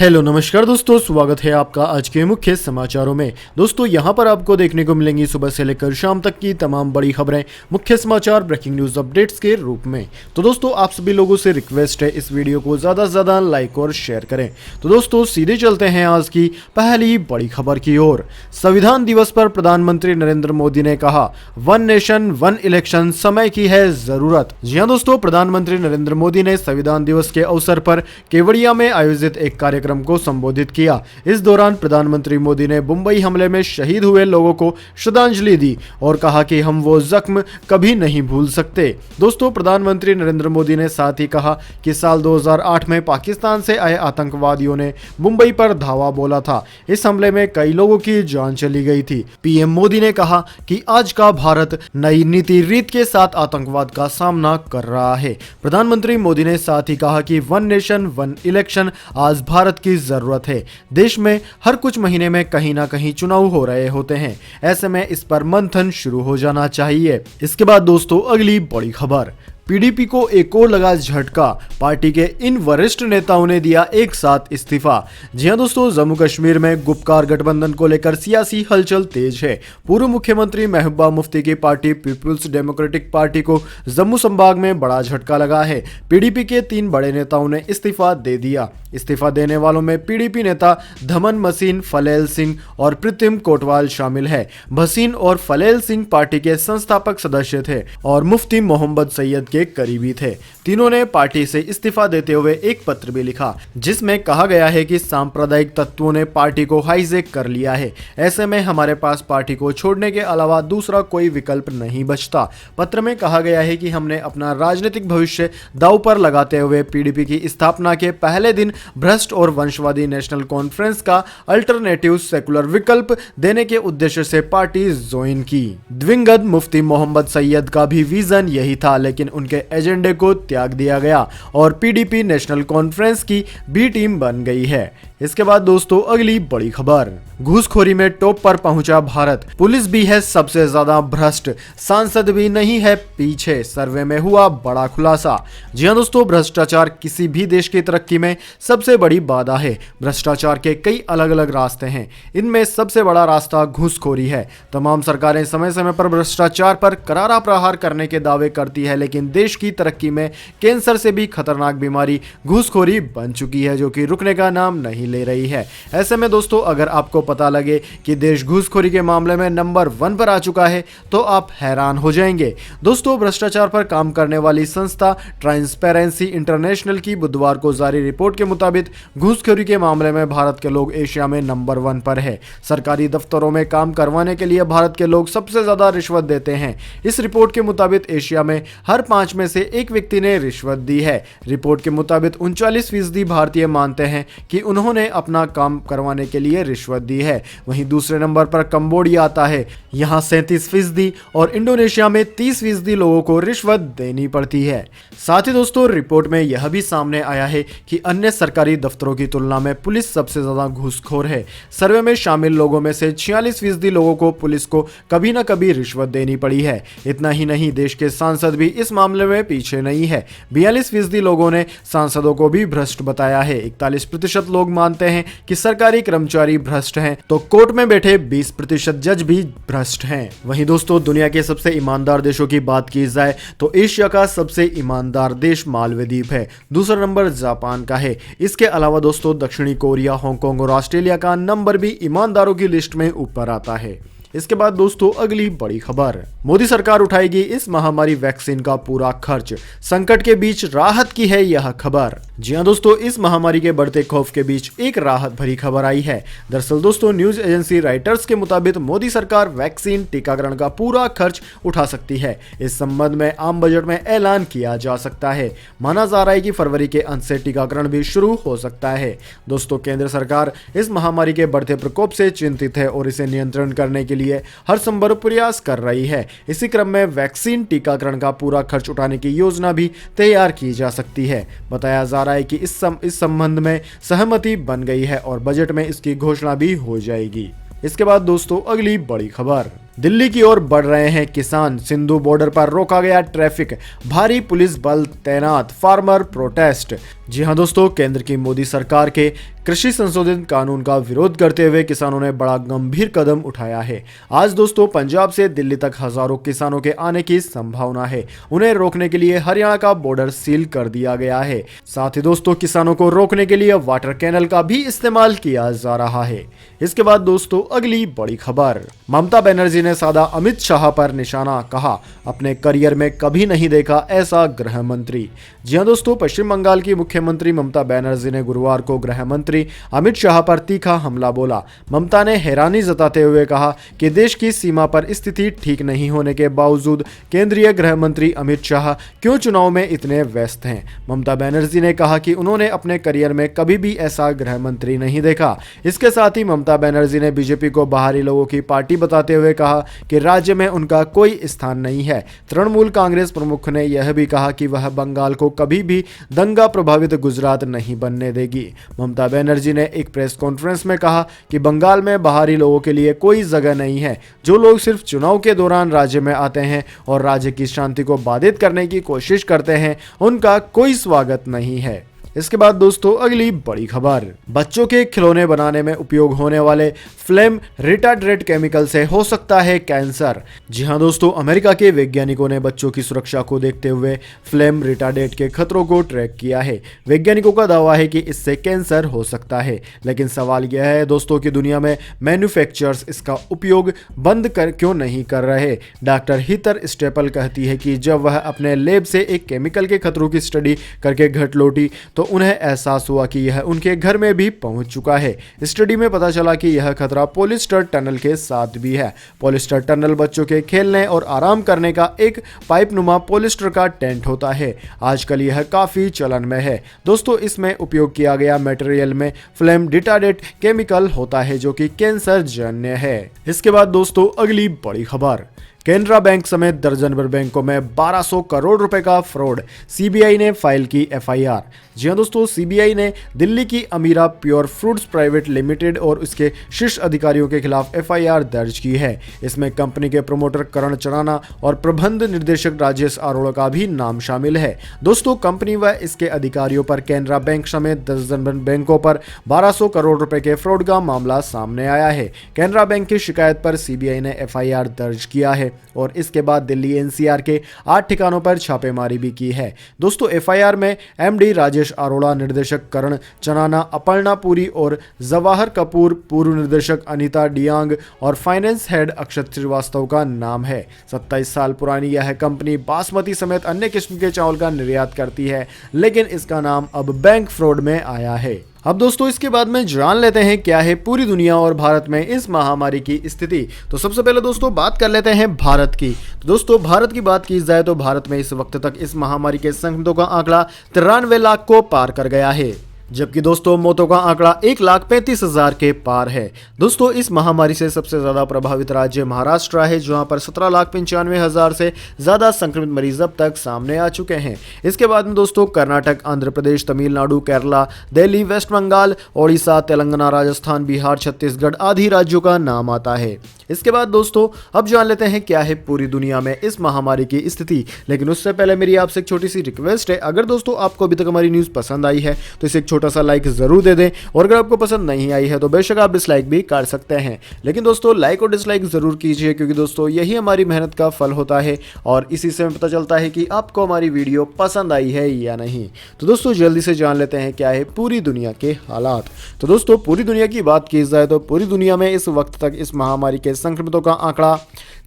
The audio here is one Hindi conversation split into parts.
हेलो नमस्कार दोस्तों, स्वागत है आपका आज के मुख्य समाचारों में। दोस्तों यहां पर आपको देखने को मिलेंगी सुबह से लेकर शाम तक की तमाम बड़ी खबरें, मुख्य समाचार, ब्रेकिंग न्यूज अपडेट्स के रूप में। तो दोस्तों आप सभी लोगों से रिक्वेस्ट है इस वीडियो को ज्यादा से ज्यादा लाइक और शेयर करें। तो दोस्तों सीधे चलते हैं आज की पहली बड़ी खबर की ओर। संविधान दिवस पर प्रधानमंत्री नरेंद्र मोदी ने कहा, वन नेशन वन इलेक्शन समय की है जरूरत। जी हाँ दोस्तों, प्रधानमंत्री नरेंद्र मोदी ने संविधान दिवस के अवसर पर केवड़िया में आयोजित एक कार्यक्रम को संबोधित किया। इस दौरान प्रधानमंत्री मोदी ने मुंबई हमले में शहीद हुए लोगों को श्रद्धांजलि दी और कहा कि हम वो जख्म कभी नहीं भूल सकते। दोस्तों प्रधानमंत्री नरेंद्र मोदी ने साथ ही कहा कि साल 2008 में पाकिस्तान से आए आतंकवादियों ने मुंबई पर धावा बोला था। इस हमले में कई लोगों की जान चली गई थी। पीएम मोदी ने कहा कि आज का भारत नई नीति रीत के साथ आतंकवाद का सामना कर रहा है। प्रधानमंत्री मोदी ने साथ ही कहा कि वन नेशन वन इलेक्शन आज भारत की जरूरत है। देश में हर कुछ महीने में कहीं ना कहीं चुनाव हो रहे होते हैं, ऐसे में इस पर मंथन शुरू हो जाना चाहिए। इसके बाद दोस्तों अगली बड़ी खबर, पीडीपी को एक और लगा झटका, पार्टी के इन वरिष्ठ नेताओं ने दिया एक साथ इस्तीफा। जी हां दोस्तों, जम्मू कश्मीर में गुपकार गठबंधन को लेकर सियासी हलचल तेज है। पूर्व मुख्यमंत्री महबूबा मुफ्ती की पार्टी पीपुल्स डेमोक्रेटिक पार्टी को जम्मू संभाग में बड़ा झटका लगा है। पीडीपी के 3 बड़े नेताओं ने इस्तीफा दे दिया। इस्तीफा देने वालों में पीडीपी नेता धमन मसीन, फलेल सिंह और प्रीतिम कोटवाल शामिल है। भसीन और फलेल सिंह पार्टी के संस्थापक सदस्य थे और मुफ्ती मोहम्मद सैयद के करीबी थे। तीनों ने पार्टी से इस्तीफा देते हुए एक पत्र भी लिखा, जिसमें कहा गया है कि सांप्रदायिक तत्वों ने पार्टी को हाईजैक कर लिया है। ऐसे में हमारे पास पार्टी को छोड़ने के अलावा दूसरा कोई विकल्प नहीं बचता। पत्र में कहा गया है कि हमने अपना राजनीतिक भविष्य दांव पर लगाते हुए पीडीपी की स्थापना के पहले दिन भ्रष्ट और वंशवादी नेशनल कॉन्फ्रेंस का अल्टरनेटिव सेकुलर विकल्प देने के उद्देश्य से पार्टी ज्वाइन की। दिवंगत मुफ्ती मोहम्मद सैयद का भी विजन यही था, लेकिन उनके एजेंडे को त्याग दिया गया और पीडीपी नेशनल कॉन्फ्रेंस की बी टीम बन गई है। इसके बाद दोस्तों अगली बड़ी खबर, घूसखोरी में टॉप पर पहुंचा भारत, पुलिस भी है सबसे ज्यादा भ्रष्ट, सांसद भी नहीं है पीछे, सर्वे में हुआ बड़ा खुलासा। जी हां दोस्तों, भ्रष्टाचार किसी भी देश की तरक्की में सबसे बड़ी बाधा है। भ्रष्टाचार के कई अलग अलग रास्ते हैं, इनमें सबसे बड़ा रास्ता घूसखोरी है। तमाम सरकारें समय समय पर भ्रष्टाचार पर करारा प्रहार करने के दावे करती है, लेकिन देश की तरक्की में कैंसर से भी खतरनाक बीमारी घूसखोरी बन चुकी है, जो कि रुकने का नाम नहीं ले रही है। ऐसे में दोस्तों अगर आपको पता लगे कि देश घूसखोरी के मामले में नंबर 1 पर आ चुका है तो आप हैरान हो जाएंगे। दोस्तों भ्रष्टाचार पर काम करने वाली संस्था ट्रांसपेरेंसी इंटरनेशनल की बुधवार को जारी रिपोर्ट के मुताबिक घूसखोरी के मामले में भारत के लोग एशिया में नंबर 1 पर है। सरकारी दफ्तरों में काम करवाने के लिए भारत के लोग सबसे ज्यादा रिश्वत देते हैं। इस रिपोर्ट के मुताबिक एशिया में हर 5 में से 1 व्यक्ति ने रिश्वत दी है। रिपोर्ट के मुताबिक 39% भारतीय मानते हैं कि उन्होंने अपना काम करवाने के लिए रिश्वत दी है। वहीं दूसरे नंबर पर कंबोडिया आता है, यहां 37% और इंडोनेशिया में 30% लोगों को रिश्वत देनी पड़ती है। साथ ही दोस्तों रिपोर्ट में यह भी सामने आया है कि अन्य सरकारी दफ्तरों की तुलना में पुलिस सबसे ज्यादा घूसखोर है। सर्वे में शामिल लोगों में से 46% लोगों को पुलिस को कभी न कभी रिश्वत देनी पड़ी है। इतना ही नहीं, देश के सांसद भी इस मामले में पीछे नहीं है। 42% लोगों ने सांसदों को भी भ्रष्ट बताया है। 41% लोग मानते हैं कि सरकारी कर्मचारी भ्रष्ट हैं, तो कोर्ट में बैठे 20% जज भी भ्रष्ट हैं। वहीं दोस्तों दुनिया के सबसे ईमानदार देशों की बात की जाए तो एशिया का सबसे ईमानदार देश मालदीव है। दूसरा नंबर जापान का है। इसके अलावा दोस्तों दक्षिणी कोरिया, हांगकांग और ऑस्ट्रेलिया का नंबर भी ईमानदारों की लिस्ट में ऊपर आता है। इसके बाद दोस्तों अगली बड़ी खबर, मोदी सरकार उठाएगी इस महामारी वैक्सीन का पूरा खर्च, संकट के बीच राहत की है यह खबर। जी हां दोस्तों, इस महामारी के बढ़ते खौफ के बीच एक राहत भरी खबर आई है। दरअसल दोस्तों न्यूज एजेंसी राइटर्स के मुताबिक मोदी सरकार वैक्सीन टीकाकरण का पूरा खर्च उठा सकती है। इस संबंध में आम बजट में ऐलान किया जा सकता है। माना जा रहा है कि फरवरी के अंत से टीकाकरण भी शुरू हो सकता है। दोस्तों केंद्र सरकार इस महामारी के बढ़ते प्रकोप से चिंतित है और इसे नियंत्रण करने के लिए हर संभव प्रयास कर रही है। इसी क्रम में वैक्सीन टीकाकरण का पूरा खर्च उठाने की योजना भी तैयार की जा सकती है। बताया जा रहा है कि इस संबंध में सहमति बन गई है और बजट में इसकी घोषणा भी हो जाएगी। इसके बाद दोस्तों अगली बड़ी खबर, दिल्ली की ओर बढ़ रहे हैं किसान, सिंधु बॉर्डर पर रोका गया ट्रैफिक, भारी पुलिस बल तैनात, फार्मर प्रोटेस्ट। जी हां दोस्तों, केंद्र की मोदी सरकार के कृषि संशोधन कानून का विरोध करते हुए किसानों ने बड़ा गंभीर कदम उठाया है। आज दोस्तों पंजाब से दिल्ली तक हजारों किसानों के आने की संभावना है। उन्हें रोकने के लिए हरियाणा का बॉर्डर सील कर दिया गया है। साथ ही दोस्तों किसानों को रोकने के लिए वाटर कैनल का भी इस्तेमाल किया जा रहा है। इसके बाद दोस्तों अगली बड़ी खबर, ममता बनर्जी ने साधा अमित शाह पर निशाना, कहा अपने करियर में कभी नहीं देखा ऐसा गृह मंत्री। जी हां दोस्तों, पश्चिम बंगाल की मुख्यमंत्री ममता बनर्जी ने गुरुवार को गृह मंत्री अमित शाह पर तीखा हमला बोला। ममता ने हैरानी जताते हुए कहा कि देश की सीमा पर स्थिति ठीक नहीं होने के बावजूद केंद्रीय गृह मंत्री अमित शाह क्यों चुनाव में इतने व्यस्त हैं। ममता बनर्जी ने कहा कि उन्होंने अपने करियर में कभी भी ऐसा गृह मंत्री नहीं देखा। इसके साथ ही ममता बनर्जी ने बीजेपी को बाहरी लोगों की पार्टी बताते हुए कहा कि राज्य में उनका कोई स्थान नहीं है। तृणमूल कांग्रेस प्रमुख ने यह भी कहा कि वह बंगाल को कभी भी दंगा प्रभावित गुजरात नहीं बनने देगी। ममता बनर्जी ने एक प्रेस कॉन्फ्रेंस में कहा कि बंगाल में बाहरी लोगों के लिए कोई जगह नहीं है। जो लोग सिर्फ चुनाव के दौरान राज्य में आते हैं और राज्य की शांति को बाधित करने की कोशिश करते हैं, उनका कोई स्वागत नहीं है। इसके बाद दोस्तों अगली बड़ी खबर, बच्चों के खिलौने बनाने में उपयोग होने वाले फ्लेम रिटार्डेंट केमिकल से हो सकता है कैंसर। जी हां दोस्तों, अमेरिका के वैज्ञानिकों ने बच्चों की सुरक्षा को देखते हुए फ्लेम रिटार्डेंट के खतरों को ट्रैक किया है। वैज्ञानिकों का दावा है कि इससे कैंसर हो सकता है, लेकिन सवाल यह है दोस्तों कि दुनिया में मैन्युफैक्चरर्स इसका उपयोग बंद क्यों नहीं कर रहे। डॉक्टर हीथर स्टेपल कहती है कि जब वह अपने लैब से एक केमिकल के खतरों की स्टडी करके घर लौटी तो उन्हें एहसास हुआ कि यह उनके घर में भी पहुंच चुका है। स्टडी में पता चला कि यह खतरा पॉलिस्टर टनल के साथ भी है। पॉलिस्टर टनल बच्चों के खेलने और आराम करने का एक पाइपनुमा पॉलिस्टर का टेंट होता है। आजकल यह काफी चलन में है दोस्तों। इसमें उपयोग किया गया मटेरियल में फ्लेम रिटार्डेंट केमिकल होता है जो कि कैंसर जन्य है। इसके बाद दोस्तों अगली बड़ी खबर, केनरा बैंक समेत दर्जन भर बैंकों में 1200 करोड़ रुपए का फ्रॉड, सीबीआई ने फाइल की एफआईआर। जी हां दोस्तों, सीबीआई ने दिल्ली की अमीरा प्योर फ्रूट्स प्राइवेट लिमिटेड और उसके शीर्ष अधिकारियों के खिलाफ एफआईआर दर्ज की है। इसमें कंपनी के प्रमोटर करण चराना और प्रबंध निर्देशक राजेश अरोड़ा का भी नाम शामिल है। दोस्तों कंपनी व इसके अधिकारियों पर केनरा बैंक समेत दर्जन भर बैंकों पर 1200 करोड़ रुपए के फ्रॉड का मामला सामने आया है। केनरा बैंक की शिकायत पर सीबीआई ने एफआईआर दर्ज किया है और इसके बाद दिल्ली एनसीआर के 8 ठिकानों पर छापेमारी भी की है। दोस्तों एफआईआर में एमडी राजेश अरोड़ा, निर्देशक करण चनाना, अपर्णा पुरी और जवाहर कपूर, पूर्व निर्देशक अनीता डियांग और फाइनेंस हेड अक्षत श्रीवास्तव का नाम है। 27 साल पुरानी यह कंपनी बासमती समेत अन्य किस्म के चावल का निर्यात करती है, लेकिन इसका नाम अब बैंक फ्रॉड में आया है। अब दोस्तों इसके बाद में जान लेते हैं क्या है पूरी दुनिया और भारत में इस महामारी की स्थिति। तो सबसे पहले दोस्तों बात कर लेते हैं भारत की। तो दोस्तों भारत की बात की जाए तो भारत में इस वक्त तक इस महामारी के संक्रमितों का आंकड़ा 93 लाख को पार कर गया है, जबकि दोस्तों मौतों का आंकड़ा 1,35,000 के पार है। दोस्तों इस महामारी से सबसे ज्यादा प्रभावित राज्य महाराष्ट्र है, जहां पर 17,95,000 से ज्यादा संक्रमित मरीज अब तक सामने आ चुके हैं। इसके बाद में दोस्तों कर्नाटक, आंध्र प्रदेश, तमिलनाडु, केरला, दिल्ली, वेस्ट बंगाल, ओडिशा, तेलंगाना, राजस्थान, बिहार, छत्तीसगढ़ आदि राज्यों का नाम आता है। इसके बाद दोस्तों अब जान लेते हैं क्या है पूरी दुनिया में इस महामारी की स्थिति। लेकिन उससे पहले मेरी आपसे एक छोटी सी रिक्वेस्ट है, अगर दोस्तों आपको अभी तक हमारी न्यूज़ पसंद आई है तो इसे एक छोटा सा लाइक जरूर दे दें, और अगर आपको पसंद नहीं आई है तो बेशक आप डिसलाइक भी कर सकते हैं। लेकिन दोस्तों लाइक और डिसलाइक जरूर कीजिए, क्योंकि दोस्तों यही हमारी मेहनत का फल होता है और इसी से हमें पता चलता है कि आपको हमारी वीडियो पसंद आई है या नहीं। तो दोस्तों जल्दी से जान लेते हैं क्या है पूरी दुनिया के हालात। तो दोस्तों पूरी दुनिया की बात की जाए तो पूरी दुनिया में इस वक्त तक इस महामारी के संक्रमितों का आंकड़ा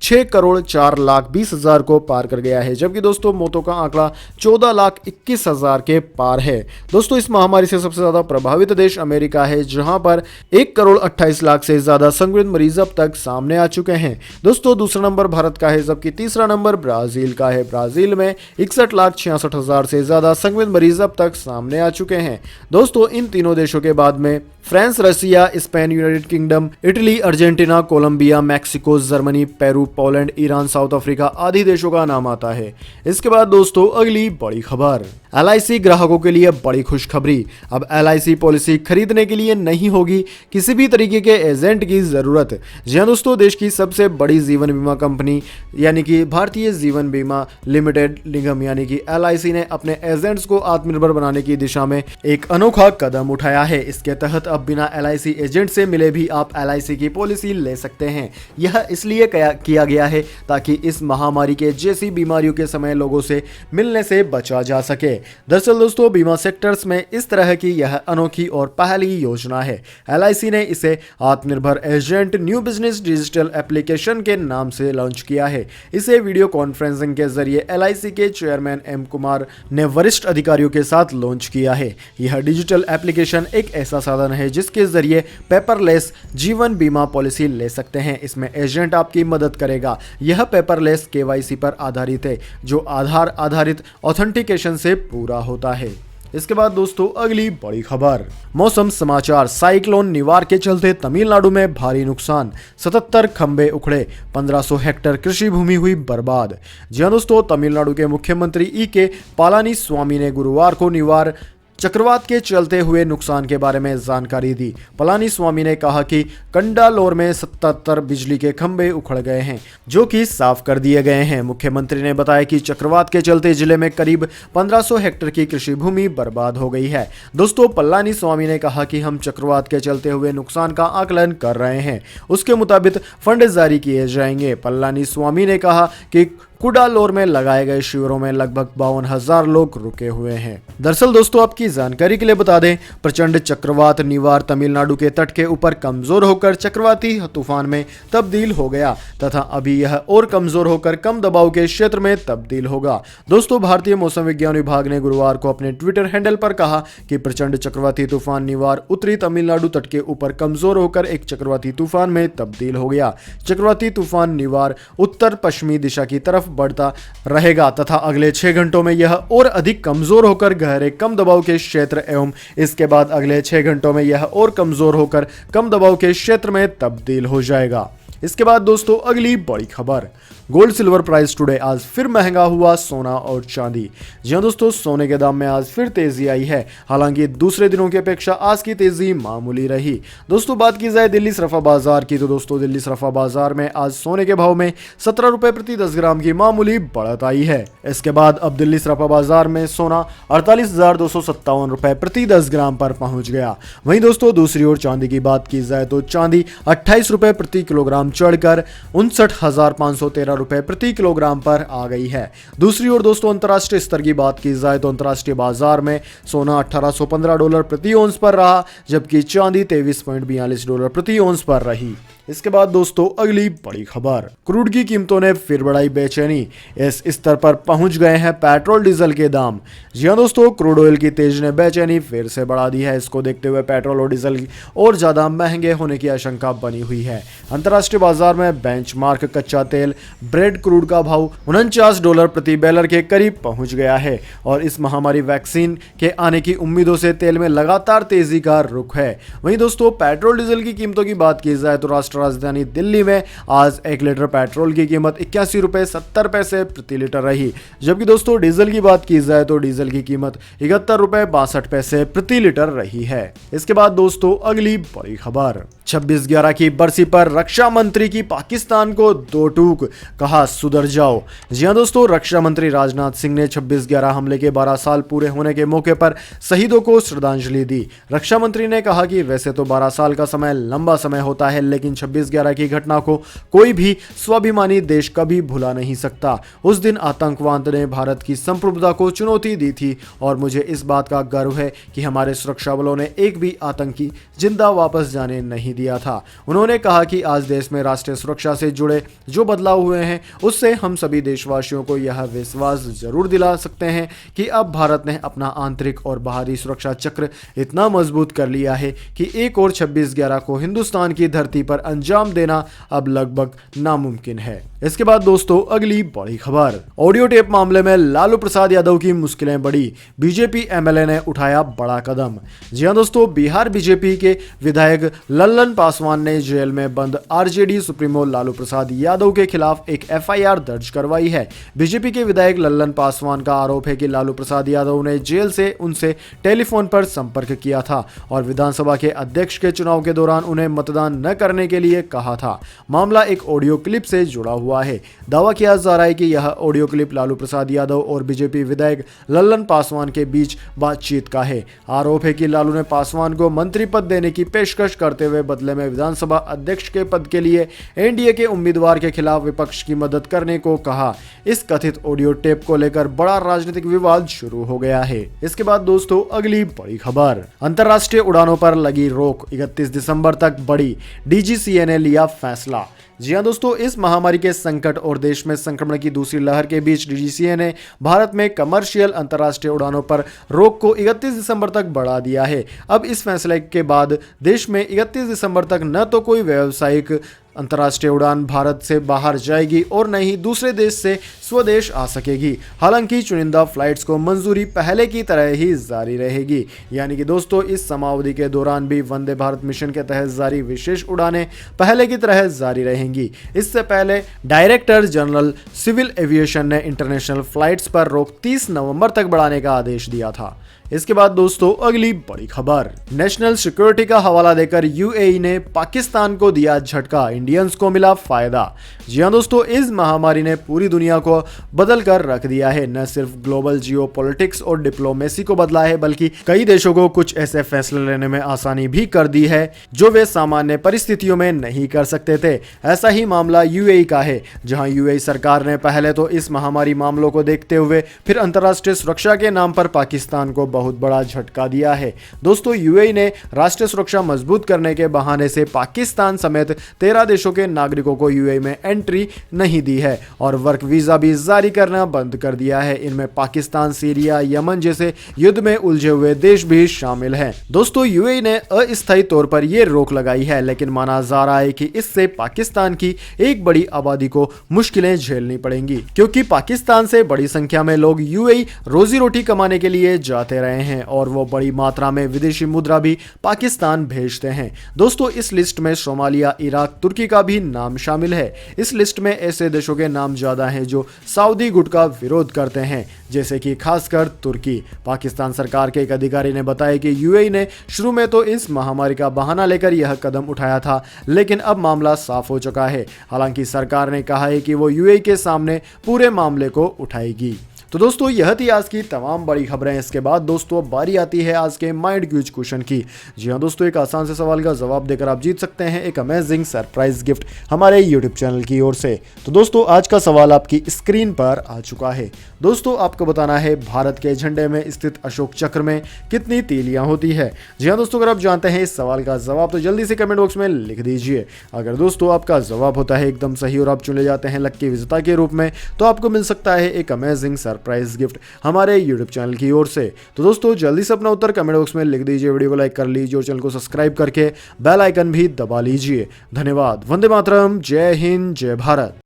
6,04,20,000 को पार कर गया है, जबकि दोस्तों मौतों का आंकड़ा 14,21,000 के पार है। दोस्तों इस महामारी से सबसे ज्यादा प्रभावित देश अमेरिका है, जहां पर 1,28,00,000 से ज्यादा संक्रमित मरीज अब तक सामने आ चुके हैं। दोस्तों दूसरा नंबर भारत का है, जबकि तीसरा नंबर ब्राजील का है। ब्राजील में 61,66,000 से ज्यादा संक्रमित मरीज अब तक सामने आ चुके हैं। दोस्तों इन तीनों देशों के बाद में France, Russia, Spain, United Kingdom, Italy, Argentina, Colombia, Mexico, Germany, Peru, Poland, Iran, South Africa आदि देशों का नाम आता है। इसके बाद दोस्तों अगली बड़ी खबर, LIC ग्राहकों के लिए बड़ी खुशखबरी। अब LIC पॉलिसी खरीदने के लिए नहीं होगी किसी भी तरीके के एजेंट की जरूरत। जी हाँ दोस्तों, देश की सबसे बड़ी जीवन बीमा कंपनी यानी कि भारतीय जीवन बीमा लिमिटेड निगम यानी कि LIC ने अपने एजेंट्स को आत्मनिर्भर बनाने की दिशा में एक अनोखा कदम उठाया है। इसके तहत अब बिना LIC एजेंट से मिले भी आप LIC की पॉलिसी ले सकते हैं। यह इसलिए किया गया है ताकि इस महामारी के जैसी बीमारियों के समय लोगों से मिलने से बचा जा सके। दरअसल दोस्तों, बीमा सेक्टर्स में इस तरह की यह अनोखी और पहली योजना है। LIC ने इसे आत्मनिर्भर agent new business digital application के नाम से लॉन्च किया है। इसे वीडियो कॉन्फ्रेंसिंग के जरिए LIC के चेयरमैन M कुमार ने वरिष्ठ अधिकारियों के साथ लॉन्च किया है। यह डिजिटल एप्लीकेशन एक ऐसा साधन है जिसके जरिए पेपरलेस जीवन बीमा पॉलिसी ले सकते हैं। इसमें एजेंट आपकी मदद करेगा। यह पेपरलेस KYC पर आधारित है जो आधार आधारित ऑथेंटिकेशन से पूरा होता है। इसके बाद दोस्तों अगली बड़ी खबर, मौसम समाचार। साइक्लोन निवार के चलते तमिलनाडु में भारी नुकसान, 77 खंबे उखड़े, 1500 हेक्टेयर कृषि भूमि हुई बर्बाद। जी हाँ दोस्तों, तमिलनाडु के मुख्यमंत्री E.K. पलानीस्वामी ने गुरुवार को निवार चक्रवात के चलते हुए नुकसान के बारे में जानकारी दी। पलानीस्वामी ने कहा कि कंडालोर में 77 बिजली के खंभे उखड़ गए हैं जो कि साफ कर दिए गए हैं। मुख्यमंत्री ने बताया कि चक्रवात के चलते जिले में करीब 1500 हेक्टेयर की कृषि भूमि बर्बाद हो गई है। दोस्तों, पलानीस्वामी ने कहा कि हम चक्रवात के चलते हुए नुकसान का आकलन कर रहे हैं, उसके मुताबिक फंड जारी किए जाएंगे। पलानीस्वामी ने कहा कि कुडालोर में लगाए गए शिविरों में लगभग 52,000 लोग रुके हुए हैं। दरअसल दोस्तों, आपकी जानकारी के लिए बता दें, प्रचंड चक्रवात निवार तमिलनाडु के तट के ऊपर कमजोर होकर चक्रवाती तूफान में तब्दील हो गया तथा अभी यह और कमजोर होकर कम दबाव के क्षेत्र में तब्दील होगा। दोस्तों, भारतीय मौसम विज्ञान विभाग ने गुरुवार को अपने ट्विटर हैंडल पर कहा कि प्रचंड चक्रवाती तूफान निवार उत्तरी तमिलनाडु तट के ऊपर कमजोर होकर एक चक्रवाती तूफान में तब्दील हो गया। चक्रवाती तूफान निवार उत्तर पश्चिमी दिशा की तरफ बढ़ता रहेगा तथा अगले 6 घंटों में यह और अधिक कमजोर होकर गहरे कम दबाव के क्षेत्र एवं इसके बाद अगले 6 घंटों में यह और कमजोर होकर कम दबाव के क्षेत्र में तब्दील हो जाएगा। इसके बाद दोस्तों अगली बड़ी खबर, गोल्ड सिल्वर प्राइस टुडे। आज फिर महंगा हुआ सोना और चांदी। जी हाँ दोस्तों, सोने के दाम में आज फिर तेजी आई है। हालांकि दूसरे दिनों की अपेक्षा आज की तेजी मामूली रही। दोस्तों, बात की जाए दिल्ली सराफा बाजार की तो दोस्तों दिल्ली सराफा बाजार में आज सोने के भाव में 17 रुपए प्रति 10 ग्राम की मामूली बढ़त आई है। इसके बाद अब दिल्ली सराफा बाजार में सोना 48,257 रुपए प्रति 10 ग्राम पर पहुंच गया। वहीं दोस्तों दूसरी ओर चांदी की बात की जाए तो चांदी 28 रुपए प्रति किलोग्राम चढ़कर 59,513 रुपए प्रति किलोग्राम पर आ गई है। दूसरी ओर दोस्तों अंतर्राष्ट्रीय स्तर की बात की जाए तो अंतर्राष्ट्रीय बाजार में सोना $1815 प्रति औंस पर रहा जबकि चांदी $23.42 प्रति औंस पर रही। इसके बाद दोस्तों अगली बड़ी खबर, क्रूड की कीमतों ने फिर बढ़ाई बेचैनी। इस स्तर पर पहुंच गए हैं पेट्रोल डीजल के दाम। जी हां दोस्तों, क्रूड ऑयल की तेजी ने बेचैनी फिर से बढ़ा दी है। इसको देखते हुए पेट्रोल और डीजल और ज्यादा महंगे होने की आशंका बनी हुई है। अंतर्राष्ट्रीय बाजार में बेंचमार्क कच्चा तेल ब्रेड क्रूड का भाव $49 प्रति बैरल के करीब पहुंच गया है और इस महामारी वैक्सीन के आने की उम्मीदों से तेल में लगातार तेजी का रुख है। वहीं दोस्तों पेट्रोल डीजल की कीमतों की बात की जाए तो राजधानी दिल्ली में आज 1 लीटर पेट्रोल की कीमत 81 रुपए 70 पैसे प्रति लीटर रही जबकि दोस्तों डीजल की बात की जाए तो डीजल की कीमत 71 रुपए 62 पैसे प्रति लीटर रही है। इसके बाद दोस्तों अगली बड़ी खबर, 26/11 की बरसी पर रक्षा मंत्री की पाकिस्तान को दो टूक, कहा सुधर जाओ। जी हां दोस्तों, रक्षा मंत्री राजनाथ सिंह ने 26/11 हमले के 12 साल पूरे होने के मौके पर शहीदों को श्रद्धांजलि दी। रक्षा मंत्री ने कहा कि वैसे तो 12 साल का समय लंबा समय होता है लेकिन 26/11 की घटना को कोई भी स्वाभिमानी देश कभी भुला नहीं सकता। उस दिन आतंकवाद ने भारत की संप्रभुता को चुनौती दी थी और मुझे इस बात का गर्व है कि हमारे सुरक्षा बलों ने एक भी आतंकी जिंदा वापस जाने नहीं नहीं दिया था। उन्होंने कहा कि आज देश में राष्ट्रीय सुरक्षा से जुड़े जो बदलाव हुए हैं उससे हम सभी देशवासियों को यह विश्वास जरूर दिला सकते हैं कि अब भारत ने अपना आंतरिक और बाहरी सुरक्षा चक्र इतना मजबूत कर लिया है कि एक और 26/11 को हिंदुस्तान की धरती पर अंजाम देना अब लगभग नामुमकिन है। इसके बाद दोस्तों अगली बड़ी खबर, ऑडियो टेप मामले में लालू प्रसाद यादव की मुश्किलें बढ़ी, बीजेपी एमएलए ने उठाया बड़ा कदम। जी हां दोस्तों, बिहार बीजेपी के विधायक लल्लन पासवान ने जेल में बंद आरजेडी सुप्रीमो लालू प्रसाद यादव के खिलाफ एक एफआईआर दर्ज करवाई है। बीजेपी के विधायक लल्लन पासवान का आरोप है कि लालू प्रसाद यादव ने जेल से उनसे टेलीफोन पर संपर्क किया था और विधानसभा के अध्यक्ष के चुनाव के दौरान उन्हें मतदान न करने के लिए कहा था। मामला एक ऑडियो क्लिप से जुड़ा हुआ है। दावा किया जा रहा है कि यह ऑडियो क्लिप लालू प्रसाद यादव और बीजेपी विधायक लल्लन पासवान के बीच बातचीत का है। आरोप है कि लालू ने पासवान को मंत्री पद देने की पेशकश करते हुए बदले में विधानसभा अध्यक्ष के पद के लिए एनडीए के उम्मीदवार के खिलाफ विपक्ष की मदद करने को कहा। इस कथित ऑडियो टेप को लेकर बड़ा राजनीतिक विवाद शुरू हो गया है। इसके बाद दोस्तों अगली बड़ी खबर, अंतर्राष्ट्रीय उड़ानों पर लगी रोक 31 दिसंबर तक बढ़ी, डीजीसीए ने लिया फैसला। जी हां दोस्तों, इस महामारी के संकट और देश में संक्रमण की दूसरी लहर के बीच डीजीसीए ने भारत में कमर्शियल अंतर्राष्ट्रीय उड़ानों पर रोक को 31 दिसंबर तक बढ़ा दिया है। अब इस फैसले के बाद देश में 31 दिसंबर तक न तो कोई व्यावसायिक अंतर्राष्ट्रीय उड़ान भारत से बाहर जाएगी और न ही दूसरे देश से स्वदेश आ सकेगी। हालांकि चुनिंदा फ्लाइट्स को मंजूरी पहले की तरह ही जारी रहेगी। यानी कि दोस्तों इस समावधि के दौरान भी वंदे भारत मिशन के तहत जारी विशेष उड़ानें पहले की तरह जारी रहेंगी। इससे पहले डायरेक्टर जनरल सिविल एविएशन ने इंटरनेशनल फ्लाइट्स पर रोक 30 नवंबर तक बढ़ाने का आदेश दिया था। इसके बाद दोस्तों अगली बड़ी खबर, नेशनल सिक्योरिटी का हवाला देकर यूएई ने पाकिस्तान को दिया झटका, इंडियंस को मिला फायदा। जी हां दोस्तों, इस महामारी ने पूरी दुनिया को बदल कर रख दिया है। न सिर्फ ग्लोबल जियोपॉलिटिक्स और डिप्लोमेसी को बदला है बल्कि कई देशों को कुछ ऐसे फैसले लेने में आसानी भी कर दी है जो वे सामान्य परिस्थितियों में नहीं कर सकते थे। ऐसा ही मामला यूएई का है, जहां यूएई सरकार ने पहले तो इस महामारी मामलों को देखते हुए फिर अंतर्राष्ट्रीय सुरक्षा के नाम पर पाकिस्तान को बहुत बड़ा झटका दिया है। दोस्तों यूएई ने राष्ट्रीय सुरक्षा मजबूत करने के बहाने से पाकिस्तान समेत 13 देशों के नागरिकों को यूएई में एंट्री नहीं दी है और वर्क वीजा भी जारी करना बंद कर दिया है। इनमें पाकिस्तान, सीरिया, यमन जैसे युद्ध में उलझे हुए देश भी शामिल हैं। दोस्तों यूएई ने अस्थायी तौर पर यह रोक लगाई है, लेकिन माना जा रहा है कि इससे पाकिस्तान की एक बड़ी आबादी को मुश्किलें झेलनी पड़ेंगी, क्योंकि पाकिस्तान से बड़ी संख्या में लोग यूएई रोजी रोटी कमाने के लिए जाते रहे हैं और वो बड़ी मात्रा में विदेशी मुद्रा भी पाकिस्तान भेजते हैं। दोस्तों इस लिस्ट में सोमालिया, इराक, तुर्की का भी नाम शामिल है। इस लिस्ट में ऐसे देशों के नाम ज्यादा हैं जो सऊदी गुट का विरोध करते हैं, जैसे कि खासकर तुर्की। पाकिस्तान सरकार के एक अधिकारी ने बताया कि यूएई ने शुरू में तो इस महामारी का बहाना लेकर यह कदम उठाया था, लेकिन अब मामला साफ हो चुका है। हालांकि सरकार ने कहा है कि वो यूएई के सामने पूरे मामले को उठाएगी। तो दोस्तों यह थी आज की तमाम बड़ी खबरें। इसके बाद दोस्तों बारी आती है आज के माइंड क्यूज क्वेश्चन की। जी हाँ दोस्तों, एक आसान से सवाल का जवाब देकर आप जीत सकते हैं एक अमेजिंग सरप्राइज गिफ्ट हमारे यूट्यूब चैनल की ओर से। तो दोस्तों आज का सवाल आपकी स्क्रीन पर आ चुका है। दोस्तों आपको बताना है भारत के झंडे में स्थित अशोक चक्र में कितनी तीलियां होती है। जी हाँ दोस्तों, अगर आप जानते हैं इस सवाल का जवाब तो जल्दी से कमेंट बॉक्स में लिख दीजिए। अगर दोस्तों आपका जवाब होता है एकदम सही और आप चुने जाते हैं लक्की विजेता के रूप में, तो आपको मिल सकता है एक अमेजिंग सरप्राइज गिफ्ट हमारे यूट्यूब चैनल की ओर से। तो दोस्तों जल्दी से अपना उत्तर कमेंट बॉक्स में लिख दीजिए, वीडियो को लाइक कर लीजिए और चैनल को सब्सक्राइब करके बेल आइकन भी दबा लीजिए। धन्यवाद। वंदे मातरम। जय हिंद, जय भारत।